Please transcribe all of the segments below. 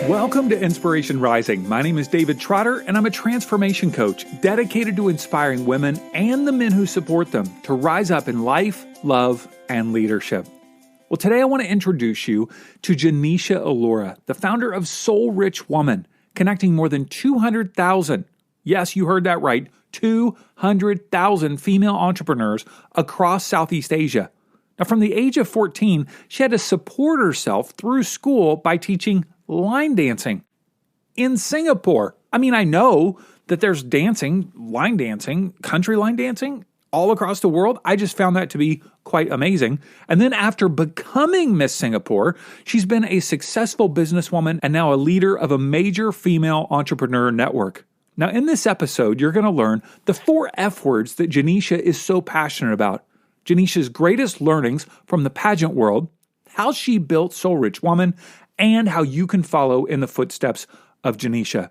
Welcome to Inspiration Rising. My name is David Trotter, and I'm a transformation coach dedicated to inspiring women and the men who support them to rise up in life, love, and leadership. Well, today I want to introduce you to Genecia Alluora, the founder of Soul Rich Woman, connecting more than 200,000, yes, you heard that right, 200,000 female entrepreneurs across Southeast Asia. Now, from the age of 14, she had to support herself through school by teaching line dancing in Singapore. I mean, I know that there's dancing, line dancing, country line dancing all across the world. I just found that to be quite amazing. And then after becoming Miss Singapore, she's been a successful businesswoman and now a leader of a major female entrepreneur network. Now, in this episode, you're going to learn the 4 F words that Genecia is so passionate about. Genecia's greatest learnings from the pageant world, how she built Soul Rich Woman, and how you can follow in the footsteps of Genecia.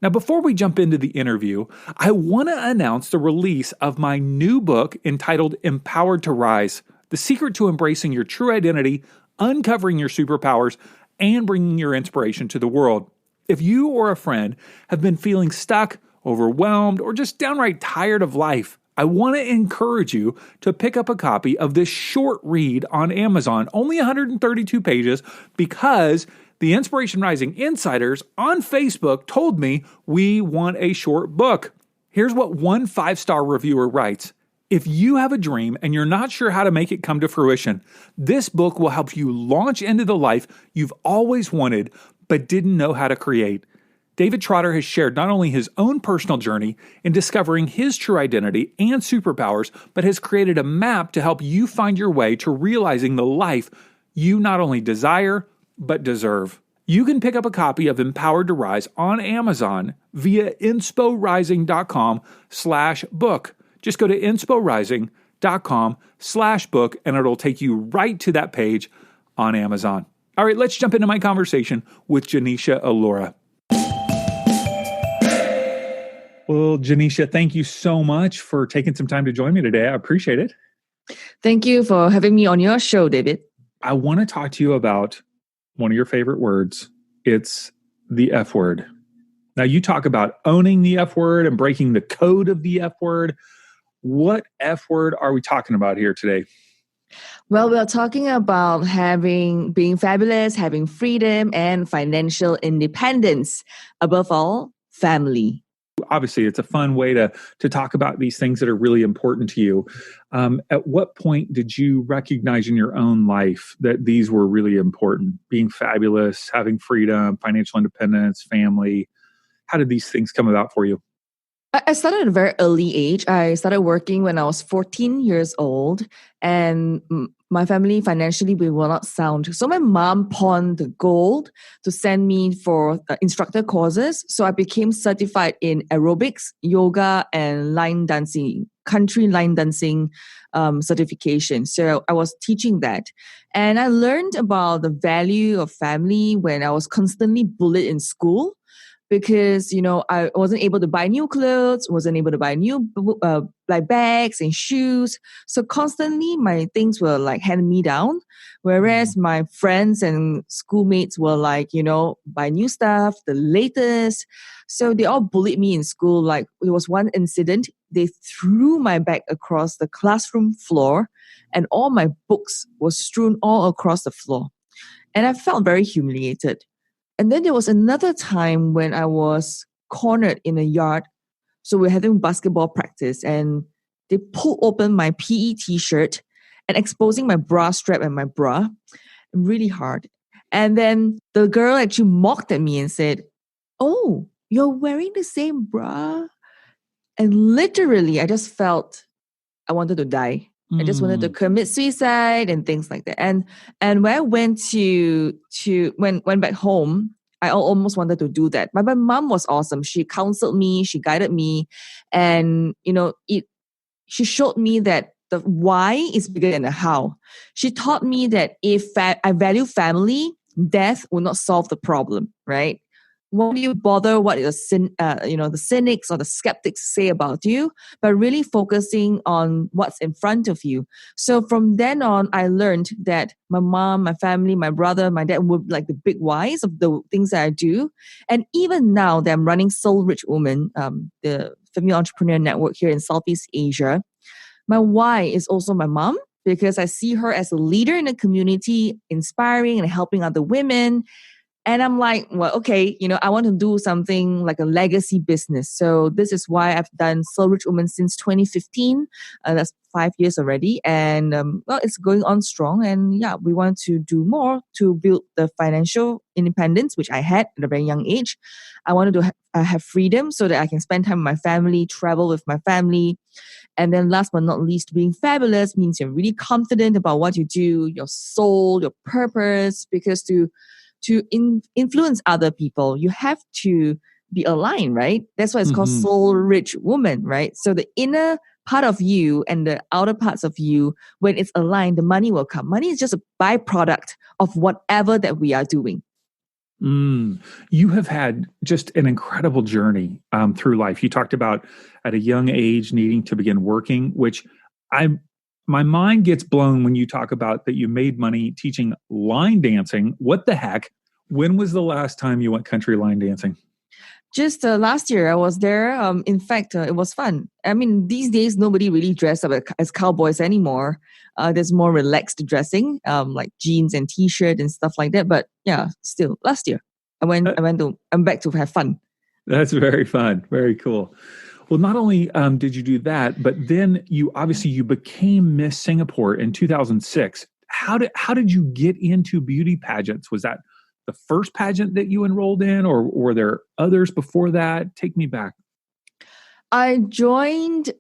Now, before we jump into the interview, I want to announce the release of my new book entitled Empowered to Rise, The Secret to Embracing Your True Identity, Uncovering Your Superpowers, and Bringing Your Inspiration to the World. If you or a friend have been feeling stuck, overwhelmed, or just downright tired of life, I want to encourage you to pick up a copy of this short read on Amazon, only 132 pages, because the Inspiration Rising Insiders on Facebook told me we want a short book. Here's what one 5-star reviewer writes. If you have a dream and you're not sure how to make it come to fruition, this book will help you launch into the life you've always wanted but didn't know how to create. David Trotter has shared not only his own personal journey in discovering his true identity and superpowers, but has created a map to help you find your way to realizing the life you not only desire, but deserve. You can pick up a copy of Empowered to Rise on Amazon via insporising.com/book. Just go to insporising.com/book and it'll take you right to that page on Amazon. All right, let's jump into my conversation with Genecia Alluora. Well, Genecia, thank you so much for taking some time to join me today. I appreciate it. Thank you for having me on your show, David. I want to talk to you about one of your favorite words. It's the F word. Now, you talk about owning the F word and breaking the code of the F word. What F word are we talking about here today? Well, we're talking about being fabulous, having freedom and financial independence. Above all, family. Obviously, it's a fun way to talk about these things that are really important to you. At what point did you recognize in your own life that these were really important? Being fabulous, having freedom, financial independence, family. How did these things come about for you? I started at a very early age. I started working when I was 14 years old, and my family financially, we were not sound. So my mom pawned the gold to send me for instructor courses. So I became certified in aerobics, yoga, and line dancing, country line dancing certification. So I was teaching that. And I learned about the value of family when I was constantly bullied in school. Because, I wasn't able to buy new clothes, wasn't able to buy new bags and shoes. So constantly my things were like hand me down. Whereas my friends and schoolmates were like, buy new stuff, the latest. So they all bullied me in school. Like there was one incident, they threw my bag across the classroom floor and all my books were strewn all across the floor. And I felt very humiliated. And then there was another time when I was cornered in a yard. So we're having basketball practice and they pulled open my PE t-shirt and exposing my bra strap and my bra. Really hard. And then the girl actually mocked at me and said, "Oh, you're wearing the same bra?" And literally, I just felt I wanted to die. I just wanted to commit suicide and things like that. And when I went went back home, I almost wanted to do that. But my mom was awesome. She counseled me, she guided me, and she showed me that the why is bigger than the how. She taught me that if I value family, death will not solve the problem, right? Why do you bother what the cynics or the skeptics say about you, but really focusing on what's in front of you? So from then on, I learned that my mom, my family, my brother, my dad were like the big whys of the things that I do. And even now that I'm running Soul Rich Woman, the Female Entrepreneur Network here in Southeast Asia, my why is also my mom, because I see her as a leader in the community, inspiring and helping other women. And I'm like, well, okay, I want to do something like a legacy business. So this is why I've done Soul Rich Woman since 2015. That's 5 years already. And it's going on strong. And yeah, we want to do more to build the financial independence, which I had at a very young age. I wanted to have freedom so that I can spend time with my family, travel with my family. And then last but not least, being fabulous means you're really confident about what you do, your soul, your purpose, because to influence other people, you have to be aligned, right? That's why it's called Soul Rich Woman, right? So the inner part of you and the outer parts of you, when it's aligned, the money will come. Money is just a byproduct of whatever that we are doing. You have had just an incredible journey through life. You talked about at a young age needing to begin working, which my mind gets blown when you talk about that you made money teaching line dancing. What the heck? When was the last time you went country line dancing? Just last year, I was there. In fact, it was fun. I mean, these days, nobody really dress up as cowboys anymore. There's more relaxed dressing, like jeans and t-shirt and stuff like that. But yeah, still, last year, I'm back to have fun. That's very fun. Very cool. Well, not only did you do that, but then you became Miss Singapore in 2006. How did you get into beauty pageants? Was that the first pageant that you enrolled in, or were there others before that? Take me back. I joined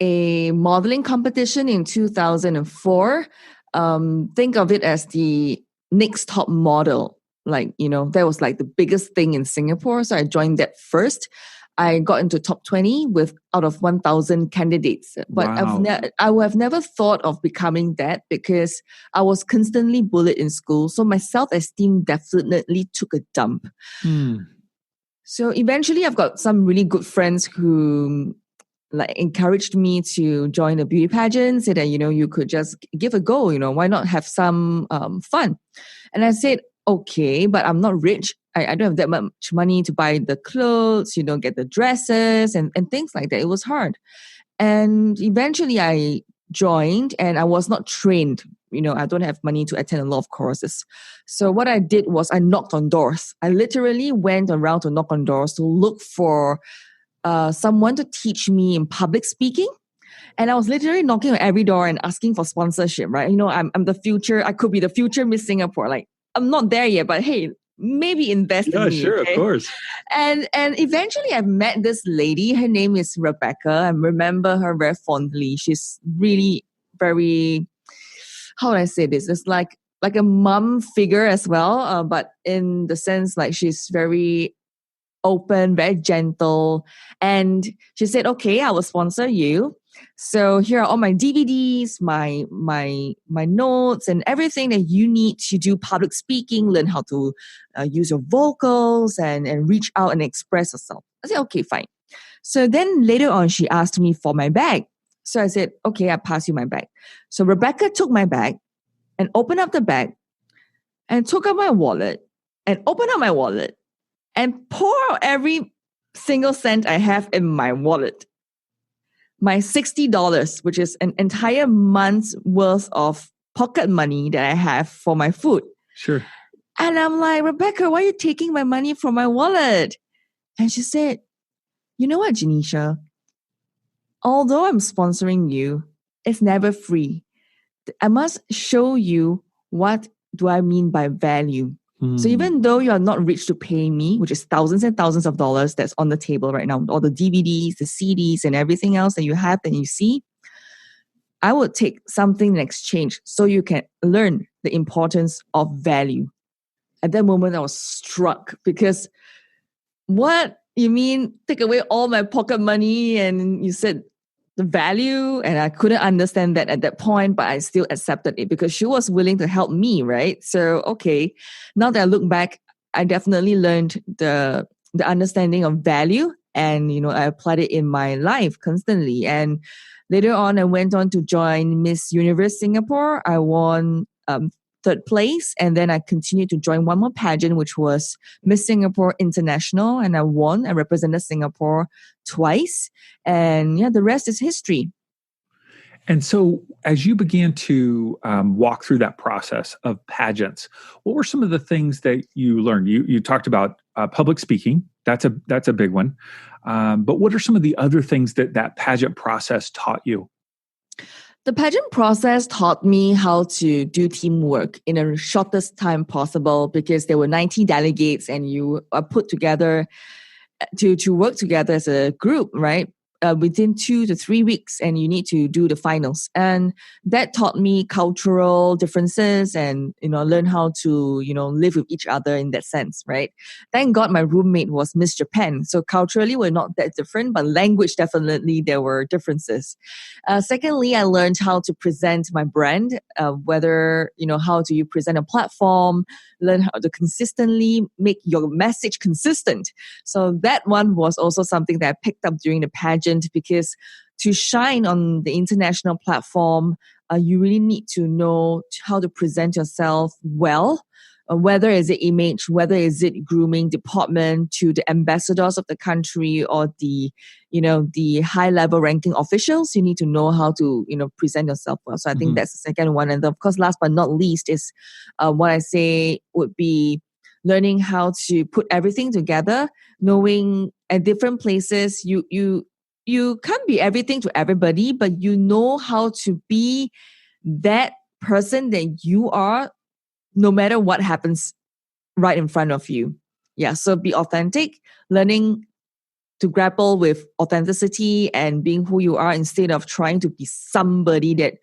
a modeling competition in 2004. Think of it as the next top model. That was like the biggest thing in Singapore. So I joined that first. I got into top 20 out of 1,000 candidates. But wow. I would have never thought of becoming that because I was constantly bullied in school. So my self-esteem definitely took a dump. So eventually I've got some really good friends who encouraged me to join the beauty pageant, said that, you could just give a go, why not have some fun? And I said, okay, but I'm not rich. I don't have that much money to buy the clothes, get the dresses and things like that. It was hard. And eventually I joined and I was not trained. I don't have money to attend a lot of courses. So what I did was I knocked on doors. I literally went around to knock on doors to look for someone to teach me in public speaking. And I was literally knocking on every door and asking for sponsorship, right? I'm the future. I could be the future Miss Singapore. I'm not there yet, but hey, maybe invest in me. Sure, okay? Of course. And eventually I met this lady. Her name is Rebecca. I remember her very fondly. She's really very, how would I say this? It's like a mom figure as well, but in the sense she's very open, very gentle. And she said, okay, I will sponsor you. So here are all my DVDs, my notes, and everything that you need to do public speaking, learn how to use your vocals and reach out and express yourself. I said, okay, fine. So then later on, she asked me for my bag. So I said, okay, I'll pass you my bag. So Rebecca took my bag and opened up the bag and took out my wallet and opened up my wallet and pour out every single cent I have in my wallet. My $60, which is an entire month's worth of pocket money that I have for my food. Sure. And I'm like, Rebecca, why are you taking my money from my wallet? And she said, you know what, Genecia? Although I'm sponsoring you, it's never free. I must show you what do I mean by value. So even though you are not rich to pay me, which is thousands and thousands of dollars that's on the table right now, all the DVDs, the CDs, and everything else that you have and you see, I would take something in exchange so you can learn the importance of value. At that moment, I was struck because what you mean, take away all my pocket money and you said the value, and I couldn't understand that at that point, but I still accepted it because she was willing to help me, right? So, okay, now that I look back, I definitely learned the the understanding of value, and I applied it in my life constantly. And later on, I went on to join Miss Universe Singapore. I won third place, and then I continued to join one more pageant, which was Miss Singapore International, and I won. I represented Singapore twice, and the rest is history. And so, as you began to walk through that process of pageants, what were some of the things that you learned? You talked about public speaking. That's a big one. But what are some of the other things that pageant process taught you? The pageant process taught me how to do teamwork in the shortest time possible, because there were 90 delegates and you are put together to work together as a group, right? Within 2 to 3 weeks, and you need to do the finals. And that taught me cultural differences and, learn how to, live with each other in that sense, right? Thank God my roommate was Miss Japan. So culturally, we're not that different, but language, definitely, there were differences. Secondly, I learned how to present my brand, whether, how do you present a platform, learn how to consistently make your message consistent. So that one was also something that I picked up during the pageant, because to shine on the international platform, you really need to know how to present yourself well, whether is it image, whether is it grooming department, to the ambassadors of the country or the high level ranking officials. You need to know how to present yourself well. So I think that's the second one. And of course, last but not least is what I say would be learning how to put everything together, knowing at different places you can't be everything to everybody, but you know how to be that person that you are, no matter what happens right in front of you. Yeah, so be authentic, learning to grapple with authenticity and being who you are, instead of trying to be somebody that,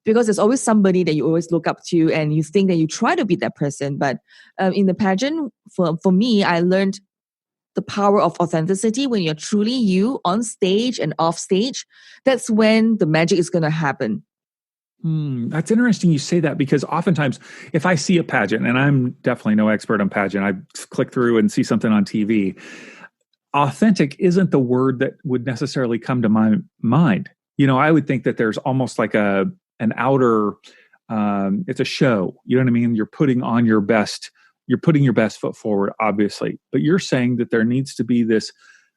because there's always somebody that you always look up to and you think that you try to be that person. But in the pageant, for me, I learned the power of authenticity. When you're truly you on stage and off stage, that's when the magic is going to happen. That's interesting you say that, because oftentimes if I see a pageant, and I'm definitely no expert on pageant, I click through and see something on TV, authentic isn't the word that would necessarily come to my mind. I would think that there's almost like an outer, it's a show. You know what I mean? You're putting your best foot forward, obviously. But you're saying that there needs to be this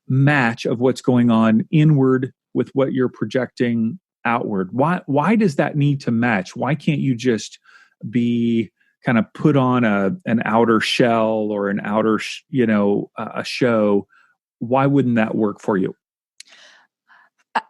match of what's going on inward with what you're projecting outward. Why does that need to match? Why can't you just be kind of put on an outer shell or an outer, a show? Why wouldn't that work for you?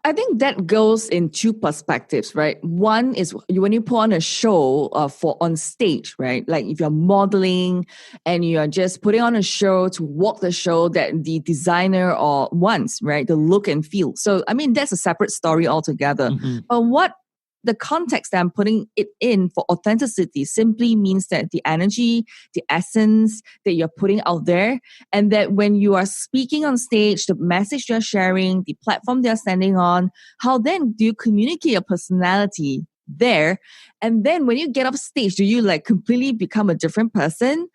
I think that goes in two perspectives, right? One is when you put on a show for on stage, right? Like if you're modeling and you're just putting on a show to walk the show that the designer or wants, right? The look and feel. So, I mean, that's a separate story altogether. But what the context that I'm putting it in for authenticity simply means that the energy, the essence that you're putting out there, and that when you are speaking on stage, the message you're sharing, the platform they're standing on, how then do you communicate your personality there? And then when you get off stage, do you like completely become a different person?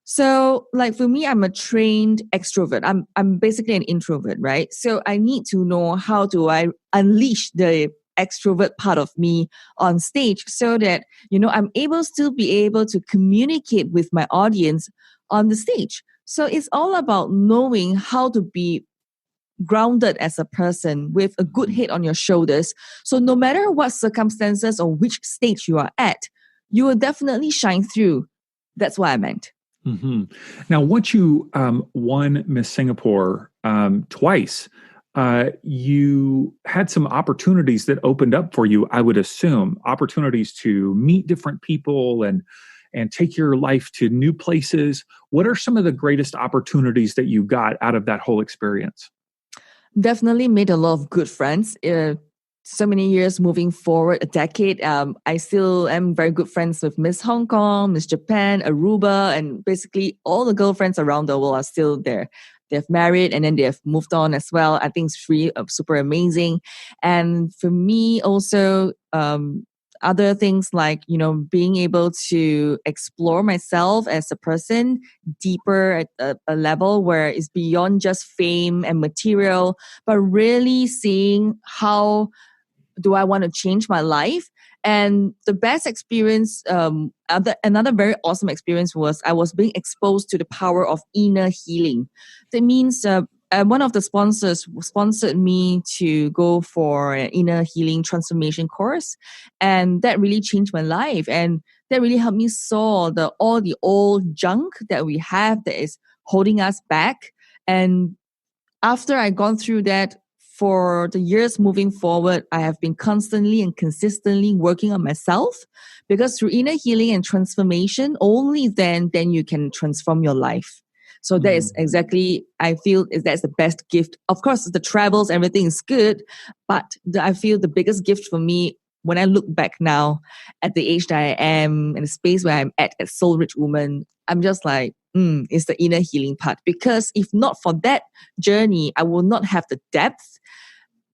So like for me, I'm a trained extrovert. I'm basically an introvert, right? So I need to know how do I unleash the extrovert part of me on stage, so that I'm still be able to communicate with my audience on the stage. So it's all about knowing how to be grounded as a person with a good head on your shoulders. So no matter what circumstances or which stage you are at, you will definitely shine through. That's what I meant. Now, once you won Miss Singapore twice, you had some opportunities that opened up for you, I would assume, opportunities to meet different people and take your life to new places. What are some of the greatest opportunities that you got out of that whole experience? Definitely made a lot of good friends. So many years moving forward, a decade, I still am very good friends with Miss Hong Kong, Miss Japan, Aruba, and basically all the girlfriends around the world are still there. They've married and then they've moved on as well. I think it's really super amazing. And for me also, other things like, being able to explore myself as a person deeper at a level where it's beyond just fame and material, but really seeing how do I want to change my life. And the best experience, another very awesome experience was I was being exposed to the power of inner healing. That means one of the sponsors sponsored me to go for an inner healing transformation course. And that really changed my life. And that really helped me saw all the old junk that we have that is holding us back. And after I gone through that, for the years moving forward, I have been constantly and consistently working on myself, because through inner healing and transformation, only then you can transform your life. So that is exactly, I feel that's the best gift. Of course, the travels, everything is good, but I feel the biggest gift for me when I look back now at the age that I am, in the space where I'm at Soul Rich Woman, I'm just like, it's the inner healing part. Because if not for that journey, I will not have the depth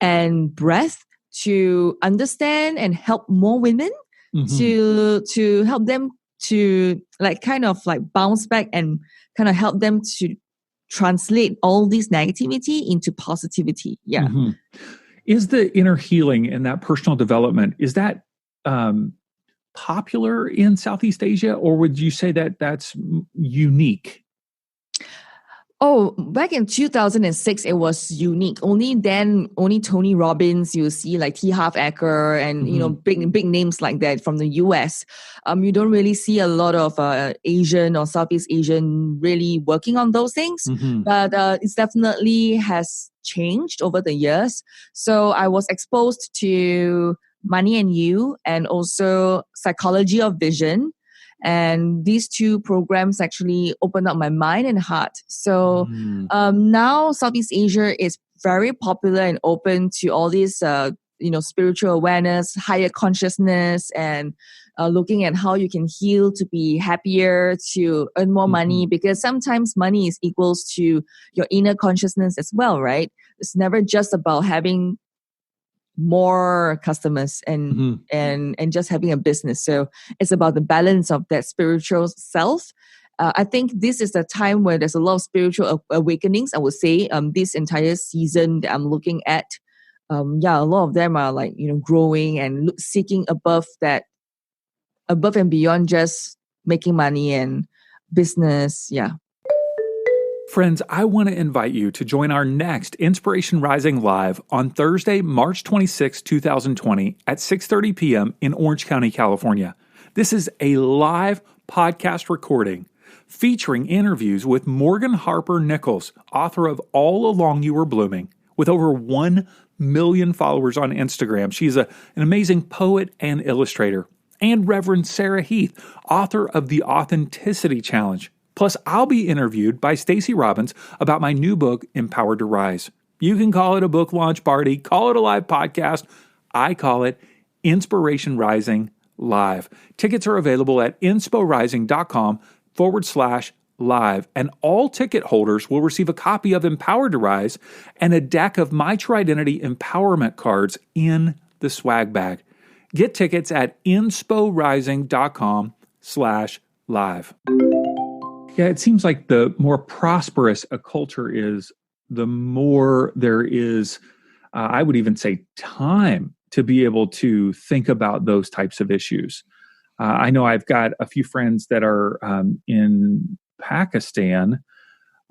and breadth to understand and help more women, to help them to kind of bounce back and kind of help them to translate all this negativity into positivity. Yeah. Is the inner healing and that personal development, is that popular in Southeast Asia, or would you say that that's unique? Oh, back in 2006, it was unique. Only Tony Robbins, you see like T. Harv Eker and, big names like that from the US. You don't really see a lot of Asian or Southeast Asian really working on those things, but it's definitely has changed over the years. So I was exposed to Money and You and also Psychology of Vision. And these two programs actually opened up my mind and heart. So now Southeast Asia is very popular and open to all these, spiritual awareness, higher consciousness, and looking at how you can heal to be happier, to earn more money. Because sometimes money is equals to your inner consciousness as well, right? It's never just about having more customers and just having a business. So it's about the balance of that spiritual self. I think this is the time where there's a lot of spiritual awakenings. I would say this entire season that I'm looking at, a lot of them are growing and seeking above and beyond just making money and business. Yeah. Friends, I want to invite you to join our next Inspiration Rising Live on Thursday, March 26, 2020 at 6:30 p.m. in Orange County, California. This is a live podcast recording featuring interviews with Morgan Harper Nichols, author of All Along You Were Blooming, with over 1 million followers on Instagram. She's an amazing poet and illustrator. And Reverend Sarah Heath, author of The Authenticity Challenge. Plus, I'll be interviewed by Stacey Robbins about my new book, Empowered to Rise. You can call it a book launch party, call it a live podcast. I call it Inspiration Rising Live. Tickets are available at insporising.com/live, and all ticket holders will receive a copy of Empowered to Rise and a deck of My True Identity empowerment cards in the swag bag. Get tickets at insporising.com/live. Yeah, it seems like the more prosperous a culture is, the more there is, I would even say, time to be able to think about those types of issues. I know I've got a few friends that are in Pakistan,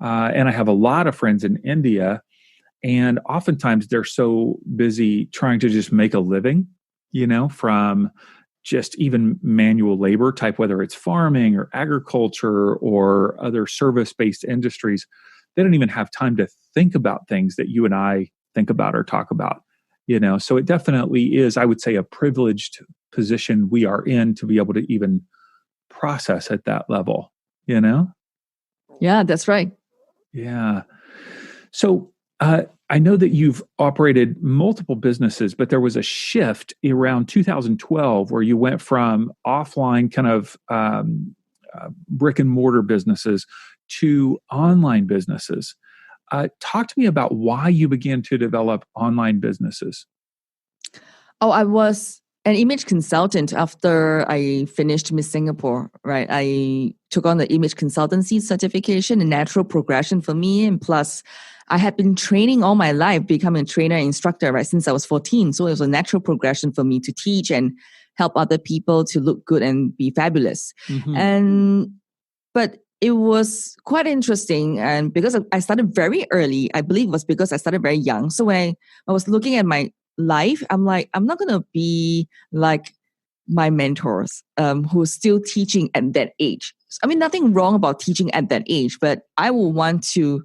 and I have a lot of friends in India, and oftentimes they're so busy trying to just make a living, from just even manual labor type, whether it's farming or agriculture or other service-based industries. They don't even have time to think about things that you and I think about or talk about, So it definitely is, I would say, a privileged position we are in to be able to even process at that level, Yeah, that's right. Yeah. So I know that you've operated multiple businesses, but there was a shift around 2012 where you went from offline kind of brick and mortar businesses to online businesses. Talk to me about why you began to develop online businesses. Oh, I was an image consultant after I finished Miss Singapore, right? I took on the image consultancy certification, a natural progression for me. And plus, I had been training all my life, becoming a trainer and instructor, right, since I was 14. So it was a natural progression for me to teach and help other people to look good and be fabulous. But it was quite interesting. And because I started very early, I believe it was because I started very young. So when I was looking at my life, I'm like, I'm not going to be like my mentors who's still teaching at that age. I mean, nothing wrong about teaching at that age, but I will want to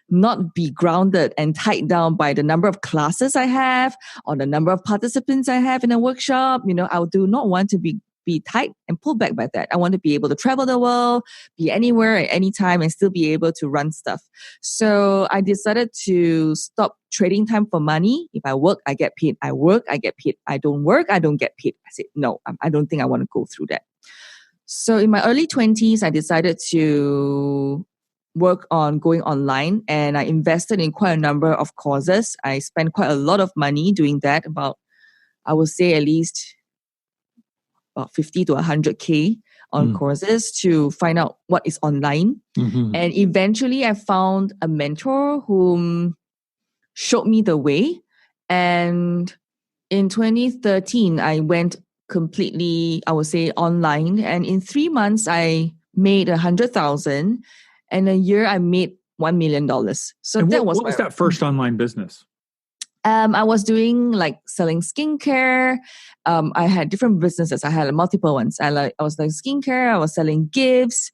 not be grounded and tied down by the number of classes I have or the number of participants I have in a workshop. I do not want to be tight and pulled back by that. I want to be able to travel the world, be anywhere at any time, and still be able to run stuff. So I decided to stop trading time for money. If I work, I get paid. I work, I get paid. I don't work, I don't get paid. I said, no, I don't think I want to go through that. So in my early 20s, I decided to work on going online, and I invested in quite a number of courses. I spent quite a lot of money doing that, I would say at least about 50 to 100K on courses to find out what is online. And eventually I found a mentor whom showed me the way. And in 2013, I went completely, I would say, online. And in 3 months, I made 100,000. And a year, I made $1 million. So and what was that first online business? I was doing like selling skincare. I had different businesses. I had multiple ones. I was like skincare. I was selling gifts.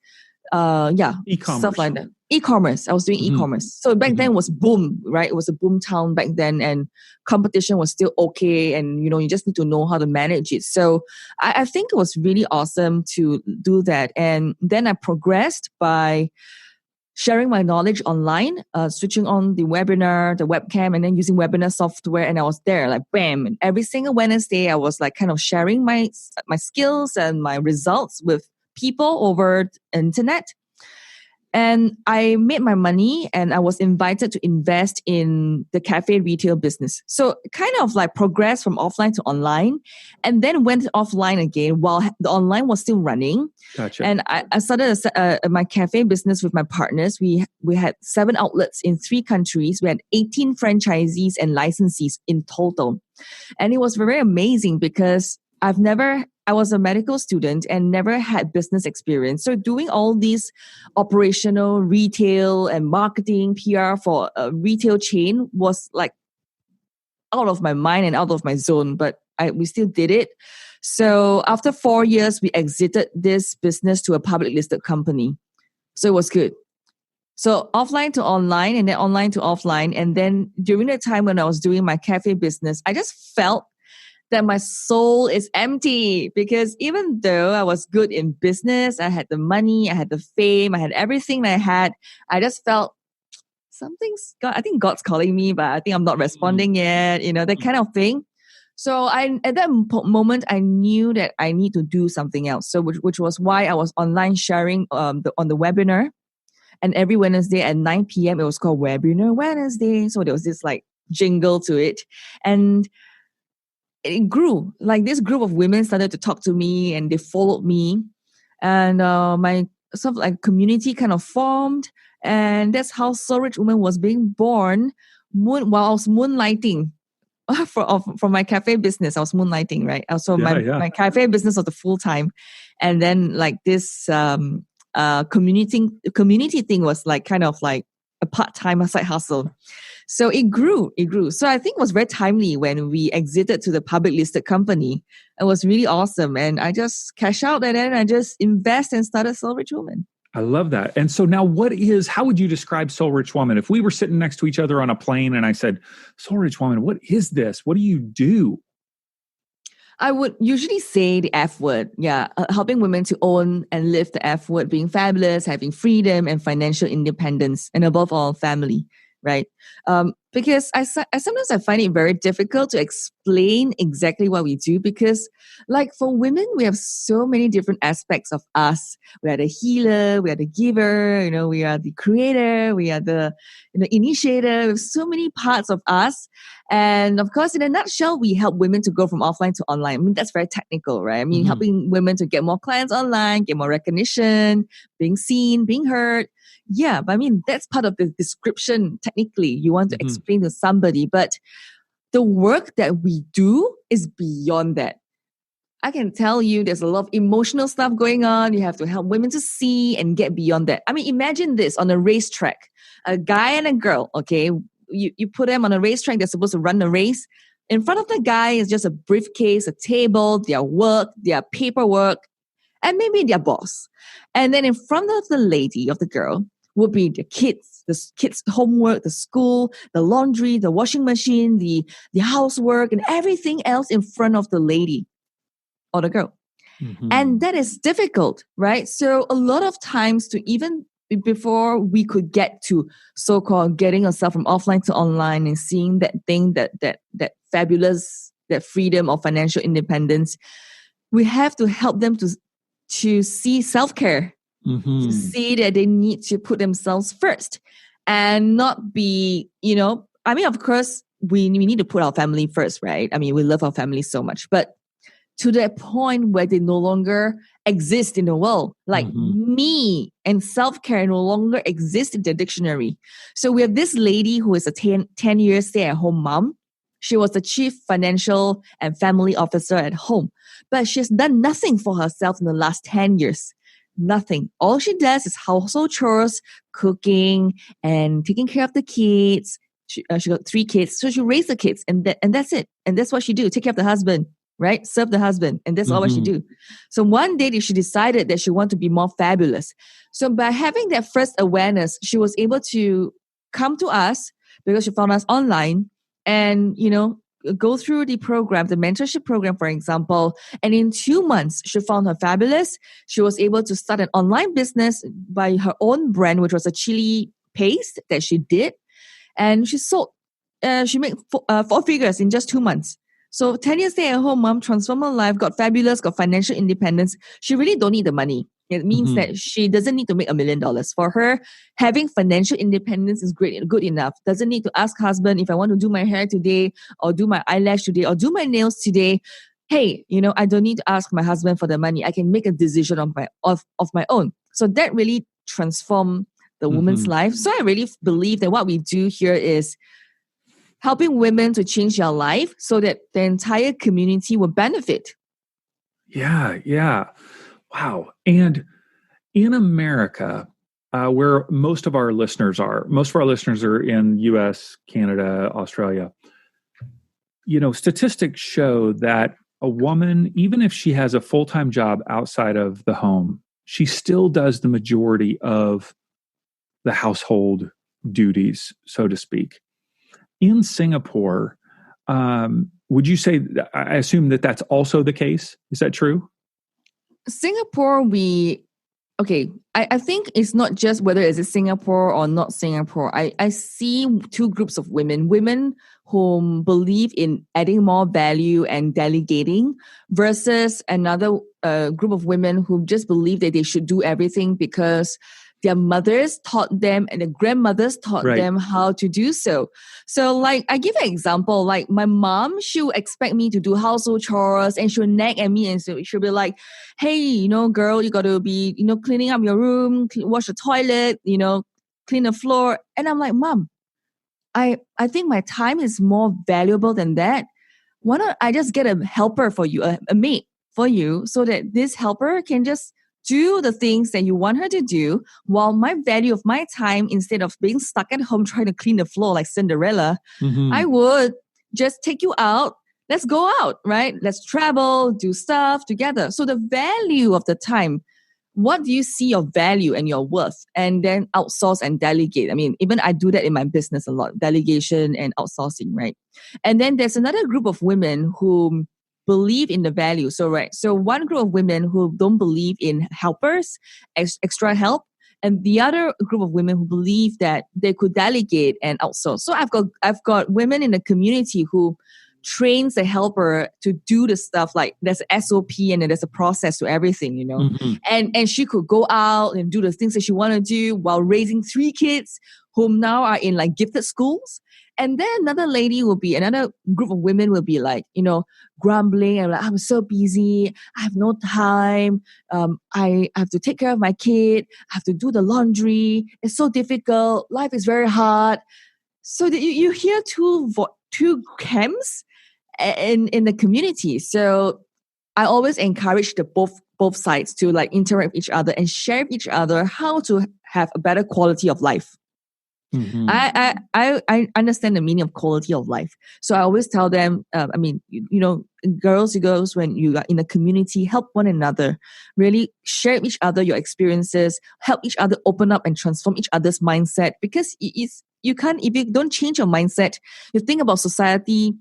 E-commerce. Stuff like that. E-commerce. I was doing e-commerce. So back then it was boom, right? It was a boom town back then, and competition was still okay. And you just need to know how to manage it. So I think it was really awesome to do that. And then I progressed by sharing my knowledge online, switching on the webinar, the webcam, and then using webinar software. And I was there like, bam. And every single Wednesday, I was like kind of sharing my skills and my results with people over the internet. And I made my money, and I was invited to invest in the cafe retail business. So kind of like progressed from offline to online, and then went offline again while the online was still running. Gotcha. And I started my cafe business with my partners. We had 7 outlets in 3 countries. We had 18 franchisees and licensees in total. And it was very amazing because I was a medical student and never had business experience. So doing all these operational retail and marketing PR for a retail chain was like out of my mind and out of my zone, but we still did it. So after 4 years, we exited this business to a public listed company. So it was good. So offline to online, and then online to offline. And then during the time when I was doing my cafe business, I just felt that my soul is empty, because even though I was good in business, I had the money, I had the fame, I had everything I had, I just felt I think God's calling me, but I think I'm not responding yet, that kind of thing. So at that moment, I knew that I need to do something else. So which was why I was online sharing on the webinar. And every Wednesday at 9 p.m., it was called Webinar Wednesday. So there was this like jingle to it. And it grew. Like this group of women started to talk to me, and they followed me, and my sort of like community kind of formed, and that's how Soul Rich Woman was being born. While I was moonlighting from my cafe business, I was moonlighting, right? So my cafe business was the full time, and then like this community thing was like kind of like a part-time side hustle. So it grew. So I think it was very timely when we exited to the public listed company. It was really awesome. And I just cashed out, and then I just invest and started Soul Rich Woman. I love that. And so now how would you describe Soul Rich Woman? If we were sitting next to each other on a plane and I said, Soul Rich Woman, what is this? What do you do? I would usually say the F word. Yeah. Helping women to own and live the F word, being fabulous, having freedom and financial independence, and above all, family. Right. because I sometimes I find it very difficult to explain exactly what we do because like for women, we have so many different aspects of us. We are the healer, we are the giver, we are the creator, we are the initiator. We have so many parts of us. And of course, in a nutshell, we help women to go from offline to online. I mean, that's very technical, right? I mean, helping women to get more clients online, get more recognition, being seen, being heard. Yeah, but I mean, that's part of the description. Technically, you want to explain to somebody, but the work that we do is beyond that. I can tell you there's a lot of emotional stuff going on. You have to help women to see and get beyond that. I mean, imagine this on a racetrack, a guy and a girl, okay? You put them on a racetrack, they're supposed to run the race. In front of the guy is just a briefcase, a table, their work, their paperwork, and maybe their boss. And then in front of the lady, of the girl, would be the kids' homework, the school, the laundry, the washing machine, the housework, and everything else in front of the lady or the girl. And that is difficult, right? So a lot of times to even before we could get to so-called getting ourselves from offline to online and seeing that thing, that fabulous, that freedom of financial independence, we have to help them to see self-care, to see that they need to put themselves first and not be, I mean, of course, we need to put our family first, right? I mean, we love our family so much, but to that point where they no longer exist in the world. Like me and self-care no longer exist in the dictionary. So we have this lady who is a 10-year stay-at-home mom. She was the chief financial and family officer at home, but she has done nothing for herself in the last 10 years. Nothing. All she does is household chores, cooking, and taking care of the kids. She got 3 kids, so she raised the kids, and that's it. And that's what she do. Take care of the husband, right? Serve the husband, and that's all what she do. So one day she decided that she wanted to be more fabulous. So by having that first awareness, she was able to come to us because she found us online and, go through the program, the mentorship program, for example. And in 2 months, she found her fabulous. She was able to start an online business by her own brand, which was a chili paste that she did. And she sold, she made 4 figures in just 2 months. So 10 years stay-at-home mom, transformed her life, got fabulous, got financial independence. She really don't need the money. It means that she doesn't need to make $1 million. For her, having financial independence is good enough. Doesn't need to ask husband if I want to do my hair today or do my eyelash today or do my nails today. Hey, I don't need to ask my husband for the money. I can make a decision of my own. So that really transformed the woman's life. So I really believe that what we do here is helping women to change their life so that the entire community will benefit. Yeah. Wow. And in America, where most of our listeners are in US, Canada, Australia. Statistics show that a woman, even if she has a full-time job outside of the home, she still does the majority of the household duties, so to speak. In Singapore, would you say, I assume that that's also the case? Is that true? Singapore, I think it's not just whether it's Singapore or not Singapore. I see 2 groups of women who believe in adding more value and delegating versus another group of women who just believe that they should do everything because their mothers taught them and their grandmothers taught them how to do so. So like, I give an example, like my mom, she'll expect me to do household chores and she'll nag at me and so she'll be like, hey, girl, you got to be, cleaning up your room, wash the toilet, clean the floor. And I'm like, Mom, I think my time is more valuable than that. Why don't I just get a helper for you, a maid for you, so that this helper can just do the things that you want her to do, while my value of my time, instead of being stuck at home trying to clean the floor like Cinderella, I would just take you out. Let's go out, right? Let's travel, do stuff together. So the value of the time, what do you see your value and your worth? And then outsource and delegate. I mean, even I do that in my business a lot, delegation and outsourcing, right? And then there's another group of women who believe in the value. So one group of women who don't believe in helpers, extra help, and the other group of women who believe that they could delegate and outsource. So I've got women in the community who trains the helper to do the stuff, like there's an SOP and then there's a process to everything, and she could go out and do the things that she want to do while raising 3 kids whom now are in like gifted schools. And then another group of women will be like, grumbling and like, I'm so busy. I have no time. I have to take care of my kid. I have to do the laundry. It's so difficult. Life is very hard. So you hear two camps in the community. So I always encourage the both sides to like interact with each other and share with each other how to have a better quality of life. Mm-hmm. I understand the meaning of quality of life. So I always tell them, girls, when you are in a community, help one another, really share with each other your experiences, help each other open up and transform each other's mindset. Because if you don't change your mindset, you think about society,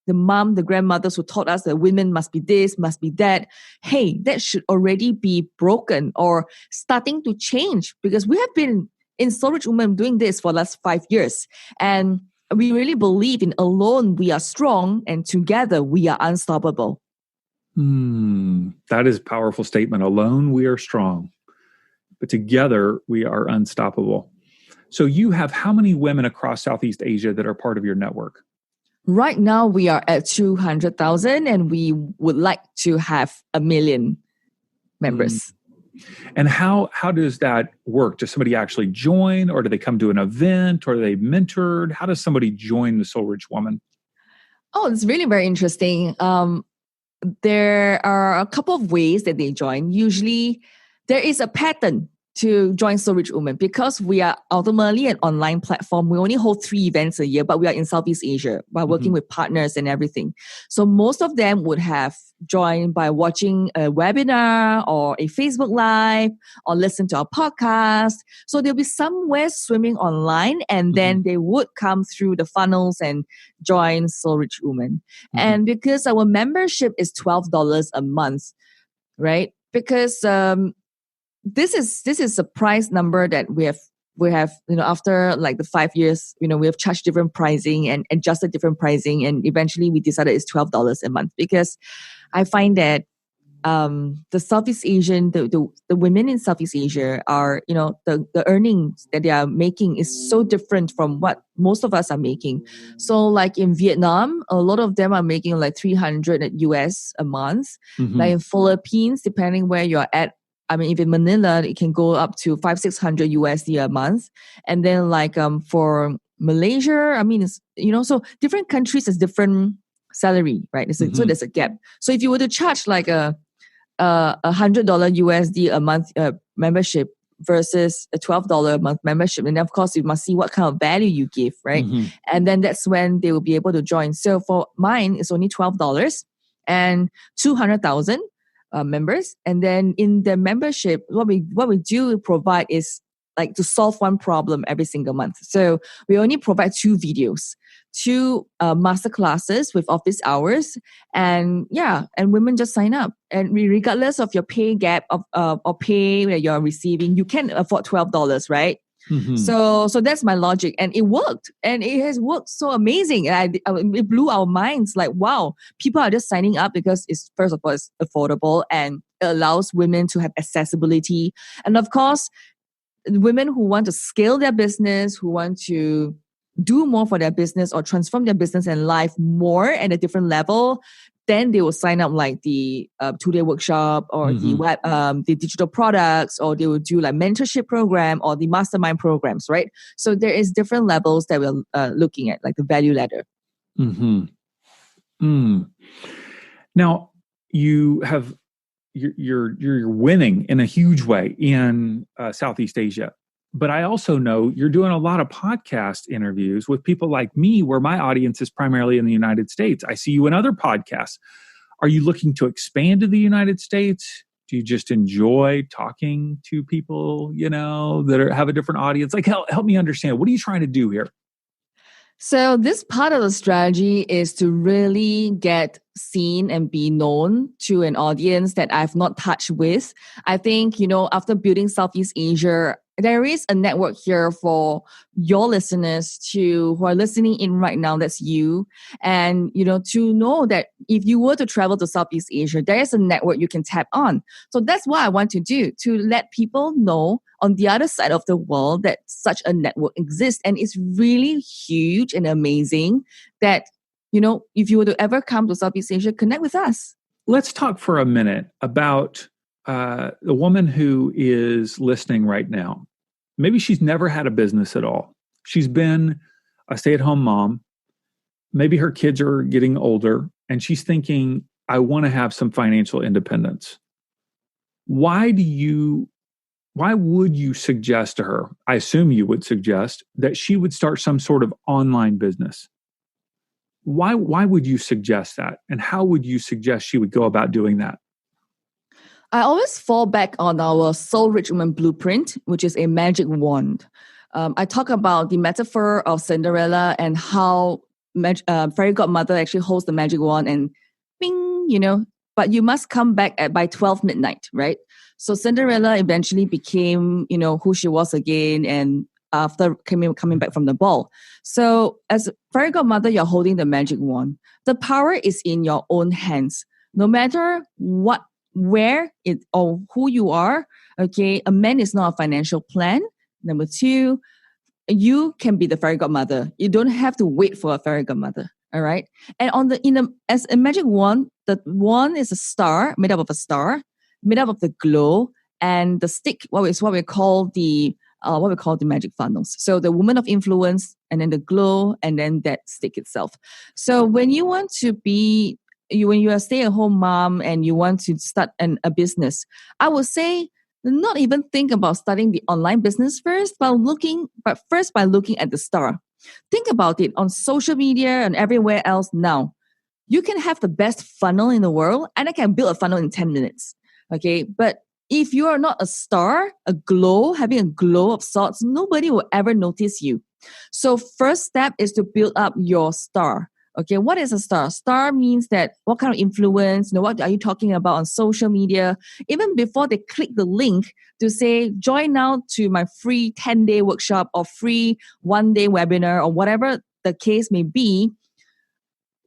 the grandmothers who taught us that women must be this, must be that. Hey, that should already be broken or starting to change, because we have been in Soul Rich Women doing this for the last 5 years. And we really believe in alone we are strong and together we are unstoppable. That is a powerful statement. Alone we are strong, but together we are unstoppable. So you have how many women across Southeast Asia that are part of your network? Right now we are at 200,000 and we would like to have 1 million members. And how does that work? Does somebody actually join, or do they come to an event, or are they mentored? How does somebody join the Soul Rich Woman? Oh, it's really very interesting. There are a couple of ways that they join. Usually there is a pattern to join Soul Rich Women, because we are ultimately an online platform. We only hold 3 events a year, but we are in Southeast Asia by working with partners and everything. So most of them would have joined by watching a webinar or a Facebook Live or listen to our podcast. So they'll be somewhere swimming online, and then they would come through the funnels and join Soul Rich Women. And because our membership is $12 a month, right? Because this is a price number that we have after like the 5 years, we have charged different pricing and adjusted different pricing, and eventually we decided it's $12 a month, because I find that the Southeast Asian, the women in Southeast Asia are, the earnings that they are making is so different from what most of us are making. So like in Vietnam, a lot of them are making like 300 US a month. Like in Philippines, depending where you're at, if in Manila, it can go up to 500-600 USD a month. And then like for Malaysia, so different countries has different salary, right? So there's a gap. So if you were to charge like a $100 USD a month membership versus a $12 a month membership, and of course you must see what kind of value you give, right? And then that's when they will be able to join. So for mine, it's only $12 and 200,000 members. And then in the membership, what we do provide is like to solve one problem every single month. So we only provide 2 videos, 2 master classes with office hours, and women just sign up. And regardless of your pay gap or pay that you're receiving, you can afford $12, right? So that's my logic, and it worked, and it has worked so amazing. And it blew our minds. Like, wow, people are just signing up because it's, first of all, it's affordable and it allows women to have accessibility, and of course, women who want to scale their business, who want to do more for their business or transform their business and life more at a different level, then they will sign up like the 2-day workshop or the web, the digital products, or they will do like mentorship program or the mastermind programs, right? So there is different levels that we're looking at, like the value ladder. Now you're winning in a huge way in Southeast Asia. But I also know you're doing a lot of podcast interviews with people like me, where my audience is primarily in the United States. I see you in other podcasts. Are you looking to expand to the United States? Do you just enjoy talking to people, that have a different audience? Like, help me understand. What are you trying to do here? So this part of the strategy is to really get seen and be known to an audience that I've not touched with. I think, after building Southeast Asia, there is a network here for your listeners who are listening in right now. That's you. And, to know that if you were to travel to Southeast Asia, there is a network you can tap on. So that's what I want to do, to let people know on the other side of the world that such a network exists. And it's really huge and amazing that, if you were to ever come to Southeast Asia, connect with us. Let's talk for a minute about the woman who is listening right now. Maybe she's never had a business at all. She's been a stay-at-home mom. Maybe her kids are getting older and she's thinking, I want to have some financial independence. Why would you suggest to her, I assume you would suggest, that she would start some sort of online business? Why would you suggest that? And how would you suggest she would go about doing that? I always fall back on our Soul Rich Woman Blueprint, which is a magic wand. I talk about the metaphor of Cinderella and how fairy godmother actually holds the magic wand and bing, but you must come back by 12 midnight, right? So Cinderella eventually became, who she was again, and after coming back from the ball. So as fairy godmother, you're holding the magic wand. The power is in your own hands. No matter where it or who you are, okay, a man is not a financial plan. Number two, you can be the fairy godmother. You don't have to wait for a fairy godmother. All right. And as a magic wand, the wand is a star, made up of the glow, and the stick, what we call the magic funnels. So the woman of influence, and then the glow, and then that stick itself. So when you want to be when you're a stay-at-home mom and you want to start a business, I would say not even think about starting the online business first, but first by looking at the star. Think about it on social media and everywhere else now. You can have the best funnel in the world, and I can build a funnel in 10 minutes. Okay, but if you are not a star, having a glow of sorts, nobody will ever notice you. So first step is to build up your star. Okay, what is a star? Star means that what kind of influence, what are you talking about on social media? Even before they click the link to say, join now to my free 10-day workshop or free 1-day webinar or whatever the case may be,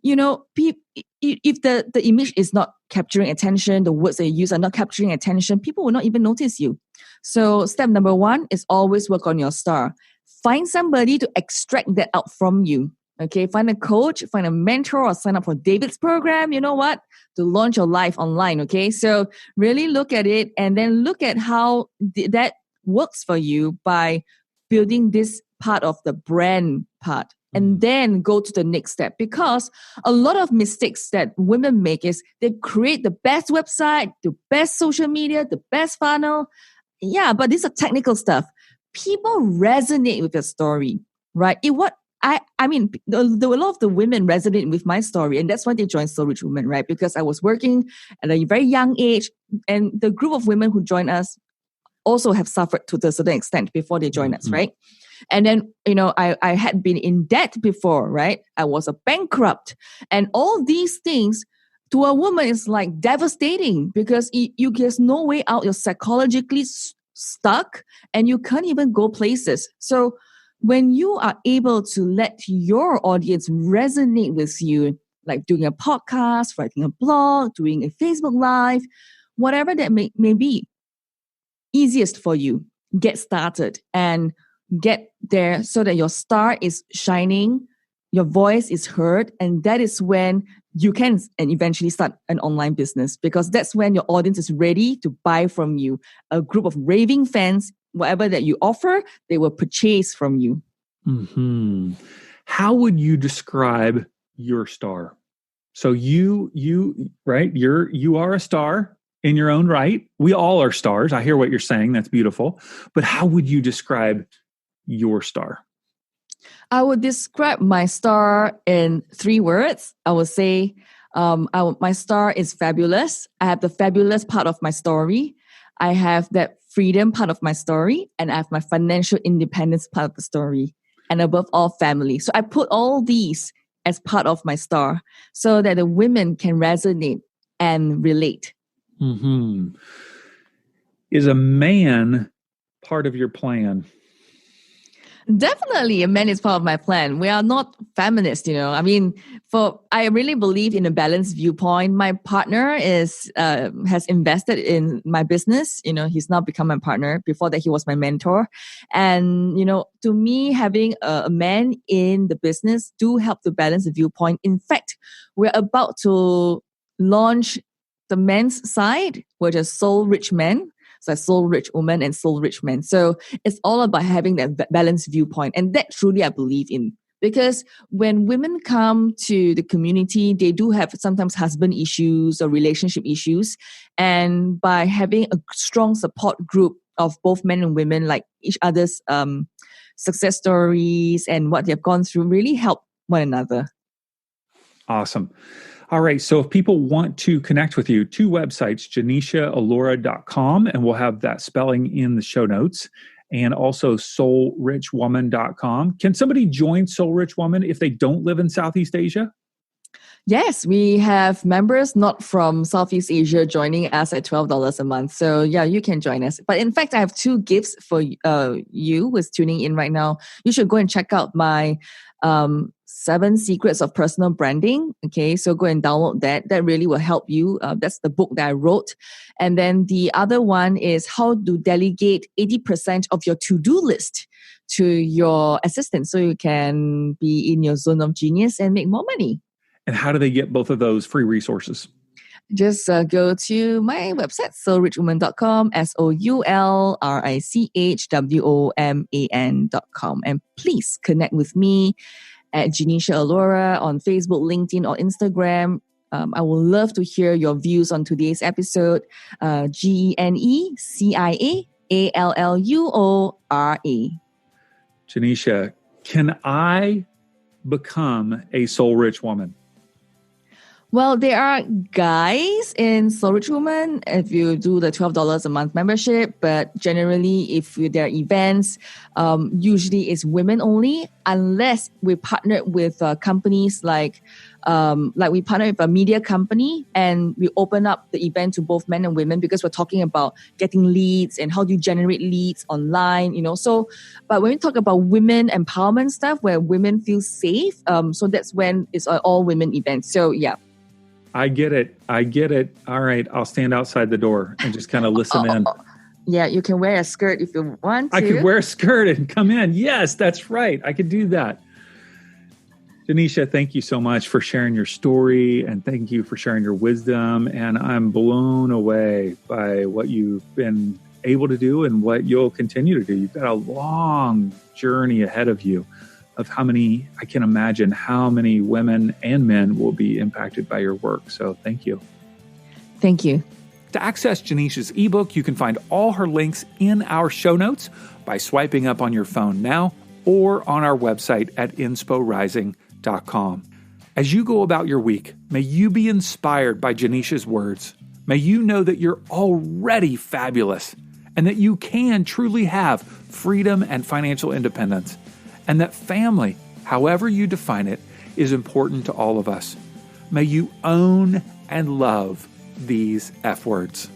if the image is not capturing attention, the words they use are not capturing attention, people will not even notice you. So step number 1 is always work on your star. Find somebody to extract that out from you. Okay, find a coach, find a mentor, or sign up for David's program, to launch your life online. Okay, so really look at it and then look at how that works for you by building this part of the brand part. And then go to the next step, because a lot of mistakes that women make is they create the best website, the best social media, the best funnel. Yeah, but these are technical stuff. People resonate with your story, right? A lot of the women resonate with my story, and that's why they joined Soul Rich Women, right? Because I was working at a very young age, and the group of women who joined us also have suffered to a certain extent before they joined us, right? And then, I had been in debt before, right? I was a bankrupt. And all these things to a woman is like devastating, because there's no way out. You're psychologically stuck and you can't even go places. So when you are able to let your audience resonate with you, like doing a podcast, writing a blog, doing a Facebook Live, whatever that may be, easiest for you, get started and get there so that your star is shining, your voice is heard, and that is when you can and eventually start an online business, because that's when your audience is ready to buy from you. A group of raving fans, whatever that you offer, they will purchase from you. Mm-hmm. How would you describe your star? So you right, you are a star in your own right. We all are stars. I hear what you're saying. That's beautiful. But how would you describe your star? I would describe my star in 3 words. I would say my star is fabulous. I have the fabulous part of my story. I have that freedom part of my story. And I have my financial independence part of the story. And above all, family. So I put all these as part of my star so that the women can resonate and relate. Mm-hmm. Is a man part of your plan? Definitely, a man is part of my plan. We are not feminists, I mean, I really believe in a balanced viewpoint. My partner has invested in my business. He's now become my partner. Before that, he was my mentor. And to me, having a man in the business do help to balance the viewpoint. In fact, we're about to launch the men's side, which is Soul Rich Men. So soul rich woman and soul rich men. So it's all about having that balanced viewpoint. And that truly I believe in. Because when women come to the community, they do have sometimes husband issues or relationship issues. And by having a strong support group of both men and women, like each other's success stories and what they've gone through, really help one another. Awesome. All right. So if people want to connect with you, 2 websites, geneciaalluora.com, and we'll have that spelling in the show notes, and also soulrichwoman.com. Can somebody join Soul Rich Woman if they don't live in Southeast Asia? Yes, we have members not from Southeast Asia joining us at $12 a month. So yeah, you can join us. But in fact, I have 2 gifts for you who's tuning in right now. You should go and check out my 7 Secrets of Personal Branding. Okay, so go and download that. That really will help you. That's the book that I wrote. And then the other one is how to delegate 80% of your to-do list to your assistant so you can be in your zone of genius and make more money. And how do they get both of those free resources? Just go to my website, soulrichwoman.com, soulrichwoman.com. And please connect with me at Genecia Alluora on Facebook, LinkedIn, or Instagram. I would love to hear your views on today's episode. GeneciaAlluora. Genecia, can I become a soul rich woman? Well, there are guys in Soul Rich Woman if you do the $12 a month membership, but generally if there are events, usually it's women only, unless we partner with companies like we partner with a media company and we open up the event to both men and women because we're talking about getting leads and how do you generate leads online, So, but when we talk about women empowerment stuff where women feel safe, so that's when it's an all women event. So yeah. I get it. All right. I'll stand outside the door and just kind of listen in. Yeah, you can wear a skirt if you want to. I could wear a skirt and come in. Yes, that's right. I could do that. Genecia, thank you so much for sharing your story and thank you for sharing your wisdom. And I'm blown away by what you've been able to do and what you'll continue to do. You've got a long journey ahead of you. Of I can imagine how many women and men will be impacted by your work. So thank you. Thank you. To access Genecia's ebook, you can find all her links in our show notes by swiping up on your phone now or on our website at insporising.com. As you go about your week, may you be inspired by Genecia's words. May you know that you're already fabulous and that you can truly have freedom and financial independence. And that family, however you define it, is important to all of us. May you own and love these F words.